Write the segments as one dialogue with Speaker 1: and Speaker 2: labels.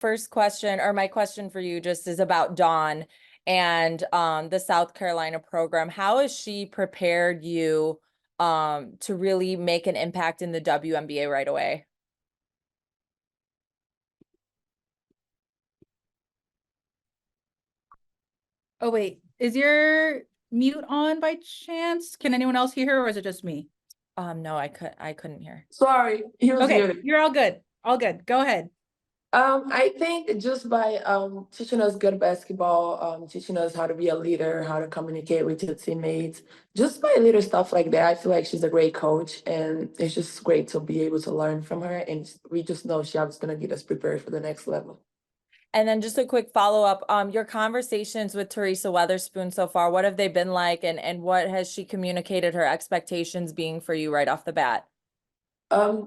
Speaker 1: first question, or my question for you just is about Dawn and the South Carolina program. How has she prepared you to really make an impact in the WNBA right away?
Speaker 2: Oh, wait, is your mute on by chance? Can anyone else hear her, or is it just me?
Speaker 1: No, I couldn't hear.
Speaker 3: Sorry, he was
Speaker 2: Okay,
Speaker 3: muted.
Speaker 2: you're all good. All good. Go ahead.
Speaker 3: I think just by teaching us good basketball, teaching us how to be a leader, how to communicate with your teammates, just by little stuff like that, I feel like she's a great coach, and it's just great to be able to learn from her. And we just know she's going to get us prepared for the next level.
Speaker 1: And then just a quick follow-up, your conversations with Teresa Weatherspoon so far, what have they been like, and what has she communicated her expectations being for you right off the bat?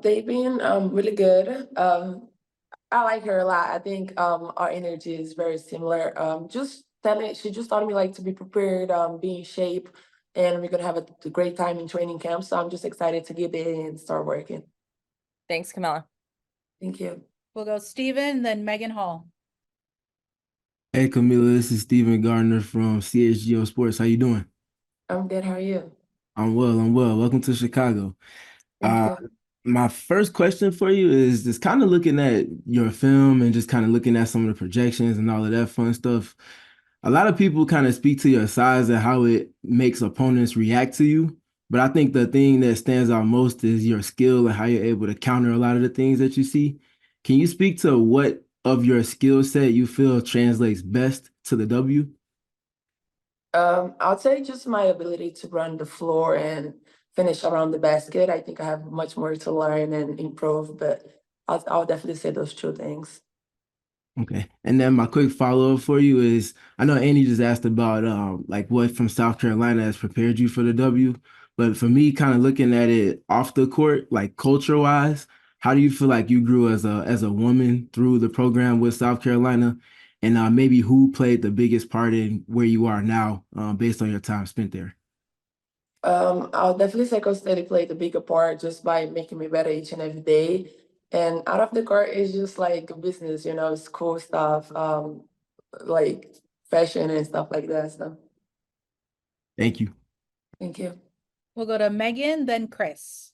Speaker 3: They've been really good. I like her a lot. I think our energy is very similar. She just taught me like to be prepared, be in shape, and we're gonna have a great time in training camp. So I'm just excited to get in and start working.
Speaker 1: Thanks, Kamilla.
Speaker 3: Thank you.
Speaker 2: We'll go Steven, then Megan Hall.
Speaker 4: Hey Kamilla, this is Steven Gardner from CHGO Sports. How you doing?
Speaker 3: I'm good. How are you?
Speaker 4: I'm well, I'm well. Welcome to Chicago.
Speaker 3: Thank
Speaker 4: Uh,
Speaker 3: you.
Speaker 4: my first question for you is just kind of looking at your film and just kind of looking at some of the projections and all of that fun stuff. A lot of people kind of speak to your size and how it makes opponents react to you. But I think the thing that stands out most is your skill and how you're able to counter a lot of the things that you see. Can you speak to what of your skill set you feel translates best to the W?
Speaker 3: I'll say just my ability to run the floor and finish around the basket. I think I have much more to learn and improve, but I'll definitely say those two things.
Speaker 4: Okay. And then my quick follow-up for you is I know Andy just asked about like what from South Carolina has prepared you for the W. But for me, kind of looking at it off the court, like culture-wise, how do you feel like you grew as a woman through the program with South Carolina? And maybe who played the biggest part in where you are now, based on your time spent there?
Speaker 3: I'll definitely say Coach Steady played a bigger part just by making me better each and every day. And out of the court, it's just like business, it's cool stuff, like fashion and stuff like that. So
Speaker 4: Thank you.
Speaker 3: thank you.
Speaker 2: We'll go to Megan, then Chris.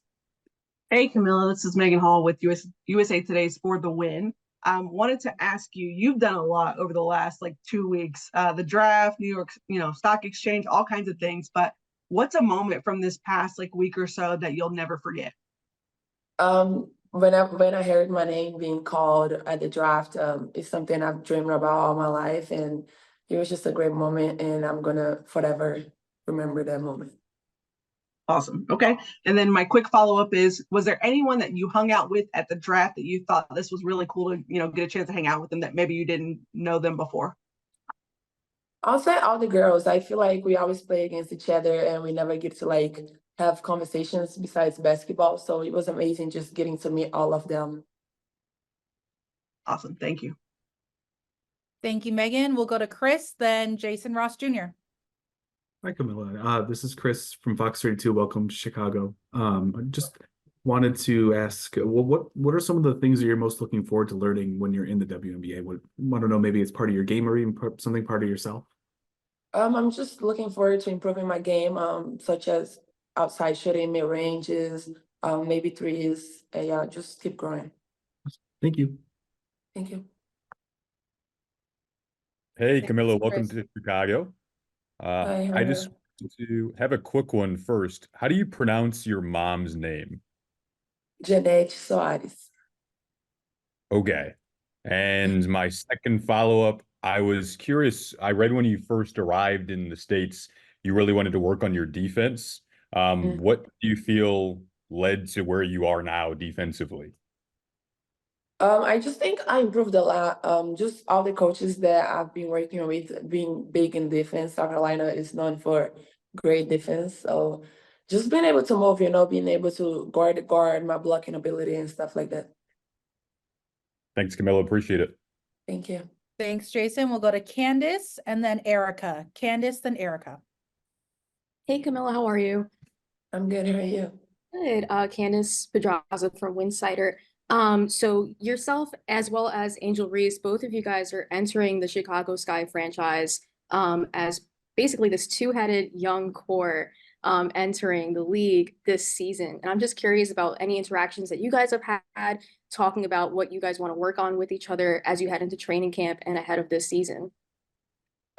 Speaker 5: Hey, Kamilla, this is Megan Hall with USA Today's For the Win. Wanted to ask you, you've done a lot over the last 2 weeks, the draft, New York, stock exchange, all kinds of things. But what's a moment from this past week or so that you'll never forget?
Speaker 3: When I heard my name being called at the draft, it's something I've dreamed about all my life, and it was just a great moment, and I'm gonna forever remember that moment.
Speaker 5: Awesome. Okay. And then my quick follow-up is, was there anyone that you hung out with at the draft that you thought this was really cool to, get a chance to hang out with them that maybe you didn't know them before?
Speaker 3: I'll say all the girls. I feel like we always play against each other and we never get to have conversations besides basketball. So it was amazing just getting to meet all of them.
Speaker 5: Awesome. Thank you.
Speaker 2: Thank you, Megan. We'll go to Chris, then Jason Ross Jr.
Speaker 6: Hi, Kamilla. This is Chris from Fox 32. Welcome to Chicago. I just wanted to ask, what are some of the things that you're most looking forward to learning when you're in the WNBA? Want to know, maybe it's part of your game or even something part of yourself?
Speaker 3: I'm just looking forward to improving my game, such as outside shooting, mid ranges, maybe threes. And yeah, just keep growing.
Speaker 6: Thank you.
Speaker 3: Thank you.
Speaker 7: Hey,
Speaker 2: Thanks,
Speaker 7: Kamilla, welcome
Speaker 2: Chris.
Speaker 7: to Chicago.
Speaker 3: Hi, how
Speaker 7: I
Speaker 3: are
Speaker 7: just want to have a quick one first. How do you pronounce your mom's name?
Speaker 3: Janet Soares.
Speaker 7: Okay. And my second follow-up, I was curious. I read when you first arrived in the States, you really wanted to work on your defense. What do you feel led to where you are now defensively?
Speaker 3: I just think I improved a lot. Just all the coaches that I've been working with being big in defense. South Carolina is known for great defense. So just being able to move, being able to guard my blocking ability and stuff like that.
Speaker 7: Thanks, Kamilla. Appreciate it.
Speaker 3: Thank you.
Speaker 2: Thanks, Jason. We'll go to Candace and then Erica. Candace, then Erica.
Speaker 8: Hey, Kamilla, how are you?
Speaker 3: I'm good. How are you?
Speaker 8: Good. Candace Pedraza from Winsider. So yourself as well as Angel Reese, both of you guys are entering the Chicago Sky franchise as basically this two-headed young core entering the league this season. And I'm just curious about any interactions that you guys have had, talking about what you guys want to work on with each other as you head into training camp and ahead of this season.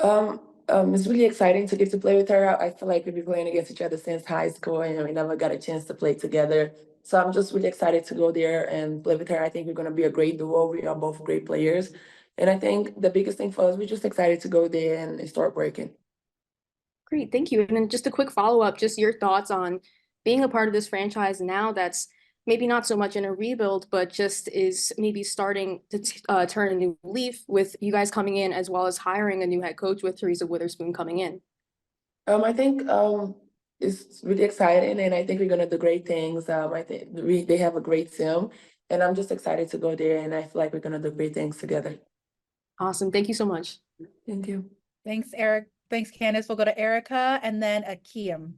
Speaker 3: It's really exciting to get to play with her. I feel like we've been playing against each other since high school, and we never got a chance to play together. So I'm just really excited to go there and play with her. I think we're going to be a great duo. We are both great players. And I think the biggest thing for us, we're just excited to go there and start working.
Speaker 8: Great, thank you. And then just a quick follow-up, just your thoughts on being a part of this franchise now that's maybe not so much in a rebuild, but just is maybe starting to turn a new leaf with you guys coming in, as well as hiring a new head coach with Teresa Witherspoon coming in.
Speaker 3: I think it's really exciting, and I think we're gonna do great things. I think they have a great team, and I'm just excited to go there, and I feel like we're gonna do great things together.
Speaker 8: Awesome, thank you so much.
Speaker 3: Thank you.
Speaker 2: Thanks, Eric. Thanks, Candace. We'll go to Erica and then Akeem.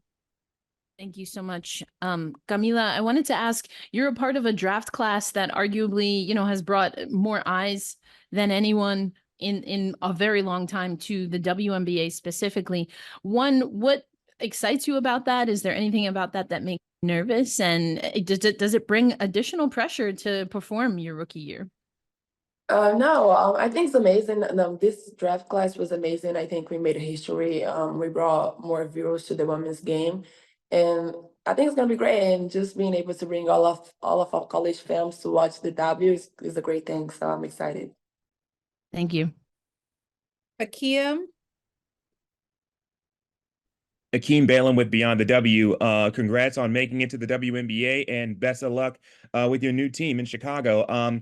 Speaker 9: Thank you so much. Kamilla, I wanted to ask, you're a part of a draft class that arguably, has brought more eyes than anyone in a very long time to the WNBA specifically. One, what excites you about that? Is there anything about that that makes you nervous? And does it bring additional pressure to perform your rookie year?
Speaker 3: No, I think it's amazing. This draft class was amazing. I think we made history. We brought more viewers to the women's game, and I think it's gonna be great. And just being able to bring all of our college fans to watch the W is a great thing. So I'm excited.
Speaker 9: Thank you.
Speaker 2: Akeem.
Speaker 10: Akeem Balen with Beyond the W. Congrats on making it to the WNBA and best of luck with your new team in Chicago.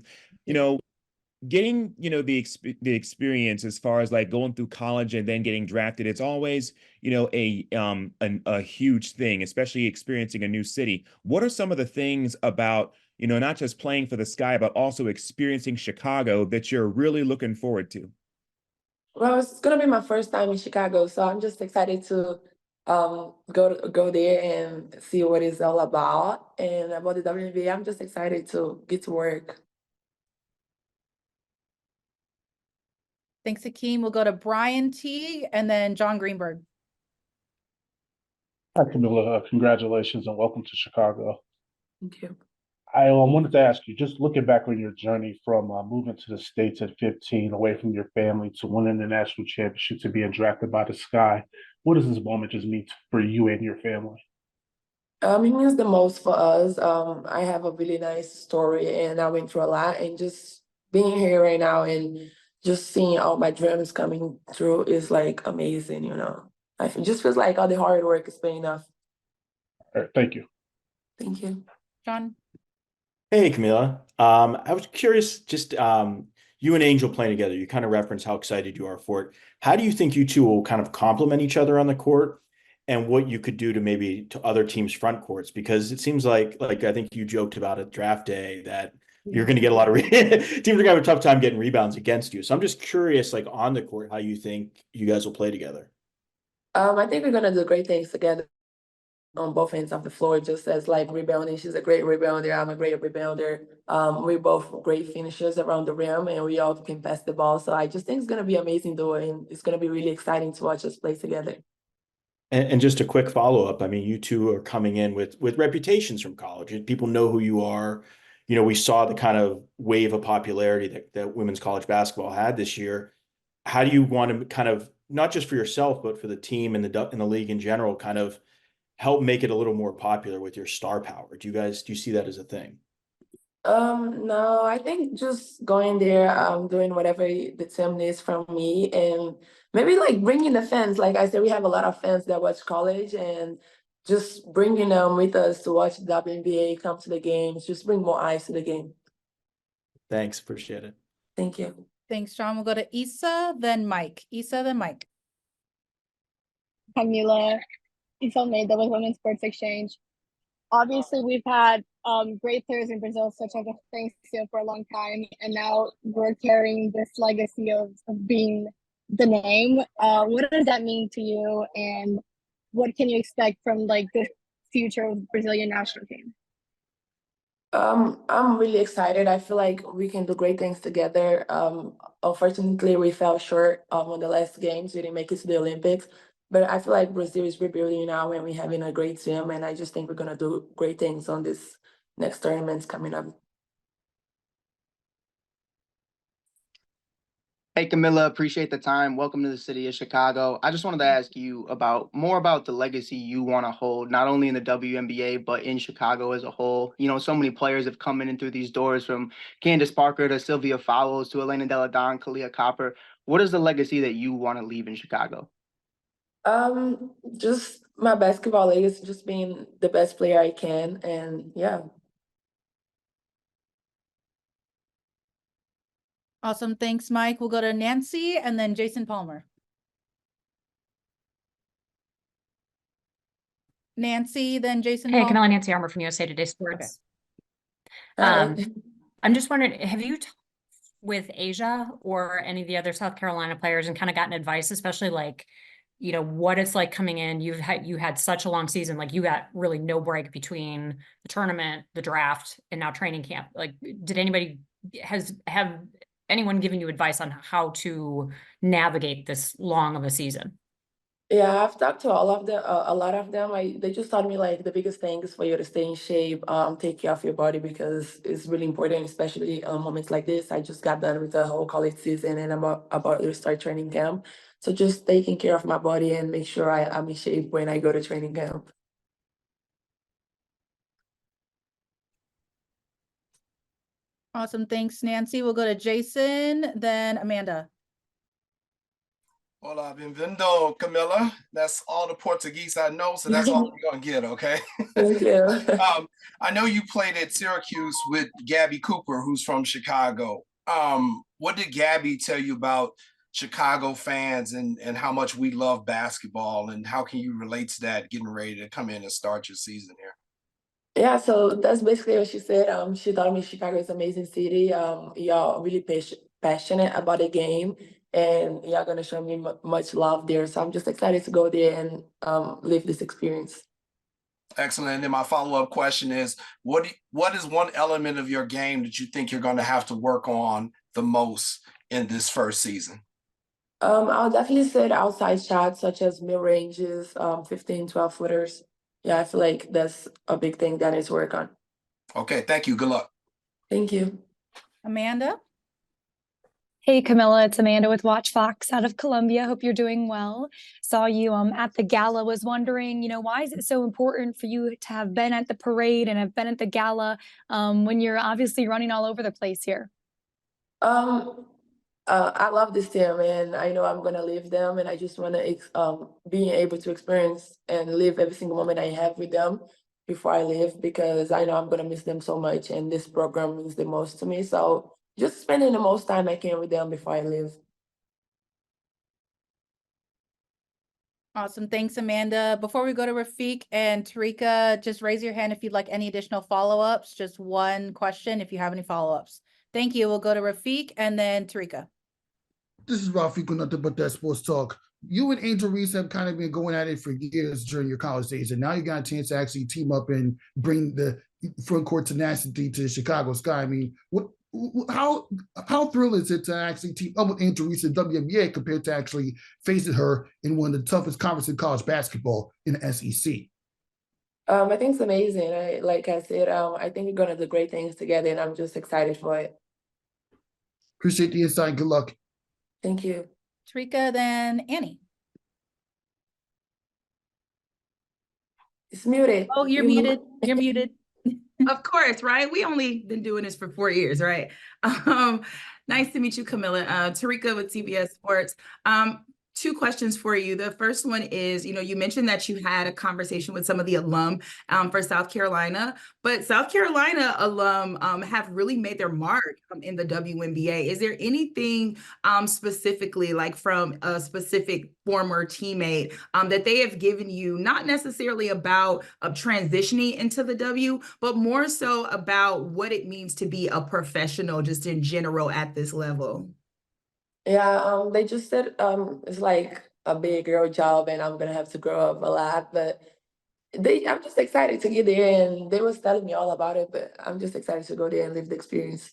Speaker 10: Getting the experience as far as like going through college and then getting drafted, it's always a huge thing, especially experiencing a new city. What are some of the things about not just playing for the Sky, but also experiencing Chicago that you're really looking forward to?
Speaker 3: Well, it's gonna be my first time in Chicago, so I'm just excited to go there and see what it's all about. And about the WNBA, I'm just excited to get to work.
Speaker 2: Thanks, Akeem. We'll go to Brian T and then John Greenberg.
Speaker 11: Hi, Kamilla. Congratulations and welcome to Chicago.
Speaker 3: Thank you.
Speaker 11: I wanted to ask you, just looking back on your journey from moving to the States at 15, away from your family, to winning the national championship, to being drafted by the Sky, what does this moment just mean for you and your family?
Speaker 3: It means the most for us. I have a really nice story, and I went through a lot, and just being here right now and just seeing all my dreams coming true is like amazing. It just feels like all the hard work is paying off.
Speaker 11: All right, thank you.
Speaker 3: Thank you.
Speaker 2: John.
Speaker 12: Hey, Kamilla. I was curious, just you and Angel playing together, you kind of referenced how excited you are for it. How do you think you two will kind of complement each other on the court, and what you could do to maybe to other teams' front courts? Because it seems like I think you joked about it draft day that you're going to get a lot of teams are going to have a tough time getting rebounds against you. So I'm just curious, like on the court, how you think you guys will play together.
Speaker 3: I think we're gonna do great things together on both ends of the floor, just as like rebounding. She's a great rebounder. I'm a great rebounder. We're both great finishers around the rim, and we all can pass the ball. So I just think it's gonna be amazing duo, and it's gonna be really exciting to watch us play together.
Speaker 12: And just a quick follow-up. I mean, you two are coming in with reputations from college. People know who you are. We saw the kind of wave of popularity that women's college basketball had this year. How do you want to kind of, not just for yourself, but for the team and the league in general, kind of help make it a little more popular with your star power? Do you see that as a thing?
Speaker 3: No, I think just going there, doing whatever the team needs from me, and maybe like bringing the fans. Like I said, we have a lot of fans that watch college, and just bringing them with us to watch the WNBA, come to the games, just bring more eyes to the game.
Speaker 12: Thanks, appreciate it.
Speaker 3: Thank you.
Speaker 2: Thanks, John. We'll go to Issa, then Mike. Issa, then Mike.
Speaker 13: Kamilla, Issa Almeida with Women's Sports Exchange. Obviously, we've had great players in Brazil, such as Francisco for a long time, and now we're carrying this legacy of being the name. What does that mean to you, and what can you expect from like the future of the Brazilian national team?
Speaker 3: I'm really excited. I feel like we can do great things together. Unfortunately, we fell short on the last games. We didn't make it to the Olympics, but I feel like Brazil is rebuilding now, and we're having a great team. And I just think we're gonna do great things on this next tournaments coming up.
Speaker 14: Hey Camilla, appreciate the time. Welcome to the city of Chicago. I just wanted to ask you more about the legacy you want to hold, not only in the WNBA, but in Chicago as a whole. You know, so many players have come in and through these doors, from Candace Parker to Sylvia Fowles to Elena Delle Donne, Kalia Copper. What is the legacy that you want to leave in Chicago?
Speaker 3: Just my basketball legacy, just being the best player I can, and yeah.
Speaker 2: Awesome. Thanks, Mike. We'll go to Nancy and then Jason Palmer. Nancy, then Jason
Speaker 15: Hey,
Speaker 2: Palmer.
Speaker 15: Camilla, Nancy Armour from USA Today Sports.
Speaker 3: Hi.
Speaker 15: I'm just wondering, have you talked with Asia or any of the other South Carolina players and kind of gotten advice, especially like, you know, what it's like coming in? You had such a long season, like you got really no break between the tournament, the draft, and now training camp. Like, did have anyone given you advice on how to navigate this long of a season?
Speaker 3: Yeah, I've talked to all of them, a lot of them. They just told me like the biggest thing is for you to stay in shape, take care of your body because it's really important, especially moments like this. I just got done with the whole college season and I'm about to start training camp. So just taking care of my body and make sure I'm in shape when I go to training camp.
Speaker 2: Awesome. Thanks, Nancy. We'll go to Jason, then Amanda.
Speaker 16: Hola, bienvenido, Camilla. That's all the Portuguese I know, so that's all you're gonna get, okay?
Speaker 3: Thank you.
Speaker 16: I know you played at Syracuse with Gabby Cooper, who's from Chicago. What did Gabby tell you about Chicago fans and how much we love basketball, and how can you relate to that getting ready to come in and start your season here?
Speaker 3: Yeah, so that's basically what she said. She told me Chicago is an amazing city. Y'all really passionate about the game, and y'all gonna show me much love there. So I'm just excited to go there and live this experience.
Speaker 16: Excellent. And then my follow-up question is, what is one element of your game that you think you're going to have to work on the most in this first season?
Speaker 3: I'll definitely say the outside shots such as mid ranges, 15, 12 footers. Yeah, I feel like that's a big thing that I need to work on.
Speaker 16: Okay, thank you. Good luck.
Speaker 3: Thank you.
Speaker 2: Amanda?
Speaker 17: Hey Camilla, it's Amanda with Watch Fox out of Columbia. Hope you're doing well. Saw you at the gala. Was wondering, why is it so important for you to have been at the parade and have been at the gala when you're obviously running all over the place here?
Speaker 3: I love this team and I know I'm gonna leave them, and I just wanna being able to experience and live every single moment I have with them before I leave, because I know I'm gonna miss them so much and this program means the most to me. So just spending the most time I can with them before I leave.
Speaker 2: Awesome. Thanks, Amanda. Before we go to Rafiq and Tarika, just raise your hand if you'd like any additional follow-ups. Just one question if you have any follow-ups. Thank you. We'll go to Rafiq and then Tarika.
Speaker 18: This is Rafiq with Nothing But That Sports Talk. You and Angel Reese have kind of been going at it for years during your college days, and now you got a chance to actually team up and bring the front court tenacity to the Chicago Sky. I mean, how thrilled is it to actually team up with Angel Reese in WNBA compared to actually facing her in one of the toughest conferences in college basketball in the SEC?
Speaker 3: I think it's amazing. Like I said, I think we're gonna do great things together, and I'm just excited for it.
Speaker 18: Appreciate the insight. Good luck.
Speaker 3: Thank you.
Speaker 2: Tarika, then Annie.
Speaker 3: It's muted.
Speaker 2: Oh, you're muted. You're muted.
Speaker 19: Of course, right? We only been doing this for 4 years, right? Nice to meet you, Camilla. Tarika with CBS Sports. Two questions for you. The first one is, you mentioned that you had a conversation with some of the alum for South Carolina, but South Carolina alum have really made their mark in the WNBA. Is there anything specifically, like from a specific former teammate that they have given you, not necessarily about transitioning into the W, but more so about what it means to be a professional just in general at this level?
Speaker 3: Yeah, they just said it's like a big girl job and I'm gonna have to grow up a lot, but I'm just excited to get there, and they was telling me all about it, but I'm just excited to go there and live the experience.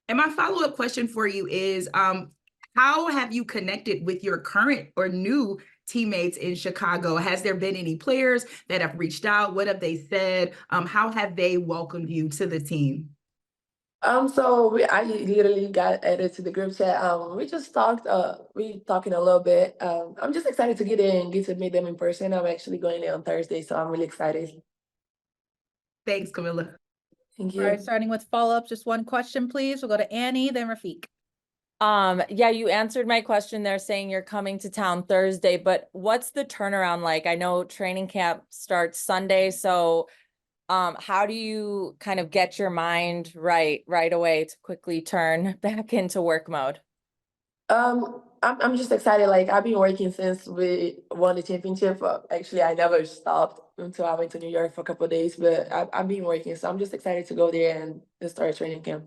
Speaker 19: And my follow-up question for you is, how have you connected with your current or new teammates in Chicago? Has there been any players that have reached out? What have they said? How have they welcomed you to the team?
Speaker 3: I literally got added to the group chat. We just talked. We talking a little bit. I'm just excited to get in and get to meet them in person. I'm actually going there on Thursday, so I'm really excited.
Speaker 19: Thanks, Kamilla.
Speaker 3: Thank
Speaker 2: All
Speaker 3: you.
Speaker 2: right, starting with follow-ups, just one question, please. We'll go to Annie, then Rafiq.
Speaker 1: Yeah, you answered my question there saying you're coming to town Thursday, but what's the turnaround like? I know training camp starts Sunday, so how do you kind of get your mind right away to quickly turn back into work mode?
Speaker 3: I'm just excited. Like, I've been working since we won the championship. Actually, I never stopped until I went to New York for a couple of days, but I've been working, so I'm just excited to go there and start training camp.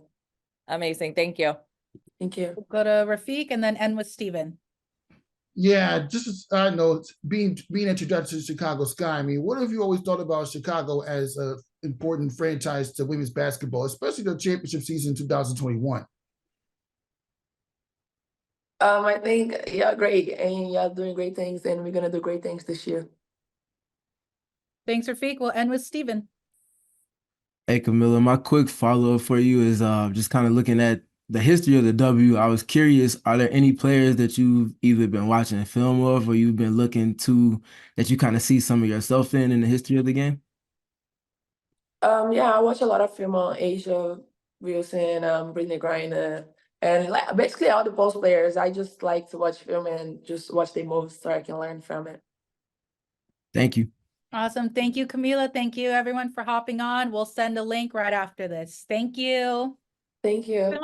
Speaker 1: Amazing. Thank you.
Speaker 3: Thank you.
Speaker 2: We'll go to Rafiq and then end with Steven.
Speaker 18: Yeah, just as I know, being introduced to Chicago Sky. I mean, what have you always thought about Chicago as an important franchise to women's basketball, especially the championship season 2021?
Speaker 3: I think great, and y'all doing great things, and we're gonna do great things this year.
Speaker 2: Thanks, Rafiq. We'll end with Steven.
Speaker 4: Hey, Kamilla, my quick follow-up for you is just kind of looking at the history of the W. I was curious, are there any players that you've either been watching a film of or you've been looking to that you kind of see some of yourself in the history of the game?
Speaker 3: Yeah, I watch a lot of film on Asia Wilson, Brittany Griner, and like basically all the post players. I just like to watch film and just watch their moves so I can learn from it.
Speaker 4: Thank you.
Speaker 2: Awesome. Thank you, Kamilla. Thank you, everyone, for hopping on. We'll send a link right after this. Thank you.
Speaker 3: Thank you.